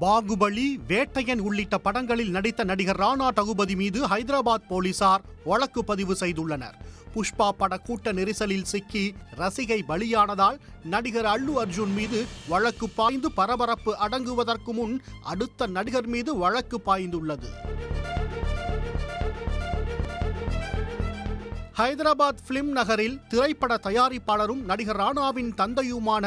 பாகுபலி, வேட்டையன் உள்ளிட்ட படங்களில் நடித்த நடிகர் ராணா டகுபதி மீது ஹைதராபாத் போலீசார் வழக்கு பதிவு செய்துள்ளனர். புஷ்பா பட கூட்ட நெரிசலில் சிக்கி ரசிகை பலியானதால் நடிகர் அல்லு அர்ஜுன் மீது வழக்கு பாய்ந்து பரபரப்பு அடங்குவதற்கு முன் அடுத்த நடிகர் மீது வழக்கு பாய்ந்துள்ளது. ஹைதராபாத் பிலிம் நகரில் திரைப்பட தயாரிப்பாளரும் நடிகர் ராணாவின் தந்தையுமான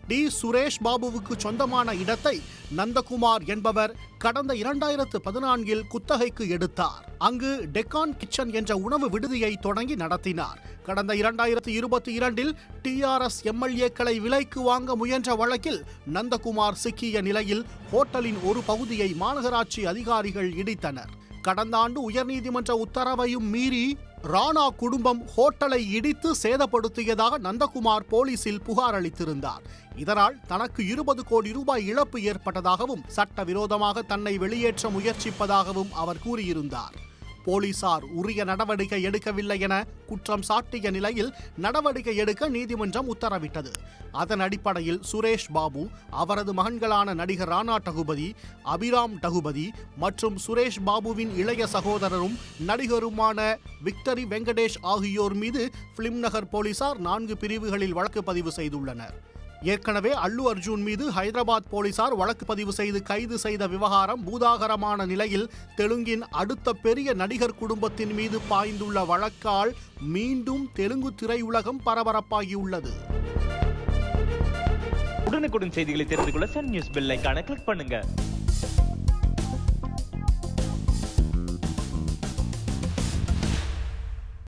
டி. சுரேஷ் பாபுவுக்கு சொந்தமான இடத்தை நந்தகுமார் என்பவர் கடந்த 2014 குத்தகைக்கு எடுத்தார். அங்கு டெக்கான் கிச்சன் என்ற உணவு விடுதியை தொடங்கி நடத்தினார். கடந்த 2022 TRS MLA-க்களை விலைக்கு வாங்க முயன்ற வழக்கில் நந்தகுமார் சிக்கிய நிலையில் ஹோட்டலின் ஒரு பகுதியை மாநகராட்சி அதிகாரிகள் இடித்தனர். கடந்த ஆண்டு உயர்நீதிமன்ற உத்தரவையும் மீறி ராணா குடும்பம் ஹோட்டலை இடித்து சேதப்படுத்தியதாக நந்தகுமார் போலீசில் புகார் அளித்திருந்தார். இதனால் தனக்கு 20 கோடி ரூபாய் இழப்பு ஏற்பட்டதாகவும் சட்டவிரோதமாக தன்னை வெளியேற்ற முயற்சிப்பதாகவும் அவர் கூறியிருந்தார். போலீசார் உரிய நடவடிக்கை எடுக்கவில்லை என குற்றம் சாட்டிய நிலையில் நடவடிக்கை எடுக்க நீதிமன்றம் உத்தரவிட்டது. அதன் அடிப்படையில் சுரேஷ் பாபு, அவரது மகன்களான நடிகர் ராணா டகுபதி, அபிராம் டகுபதி மற்றும் சுரேஷ் பாபுவின் இளைய சகோதரரும் நடிகருமான விக்டரி வெங்கடேஷ் ஆகியோர் மீது பிலிம் நகர் போலீசார் 4 பிரிவுகளில் வழக்கு பதிவு செய்துள்ளனர். ஏற்கனவே அல்லு அர்ஜுன் மீது ஹைதராபாத் போலீசார் வழக்கு பதிவு செய்து கைது செய்த விவகாரம் பூதாகரமான நிலையில் தெலுங்கின் அடுத்த பெரிய நடிகர் குடும்பத்தின் மீது பாய்ந்துள்ள வழக்கால் மீண்டும் தெலுங்கு திரையுலகம் பரபரப்பாகியுள்ளது. உடனுக்குடன் செய்திகளை தெரிந்து கொள்ள சன் நியூஸ் பெல் ஐகானை கிளிக் பண்ணுங்க.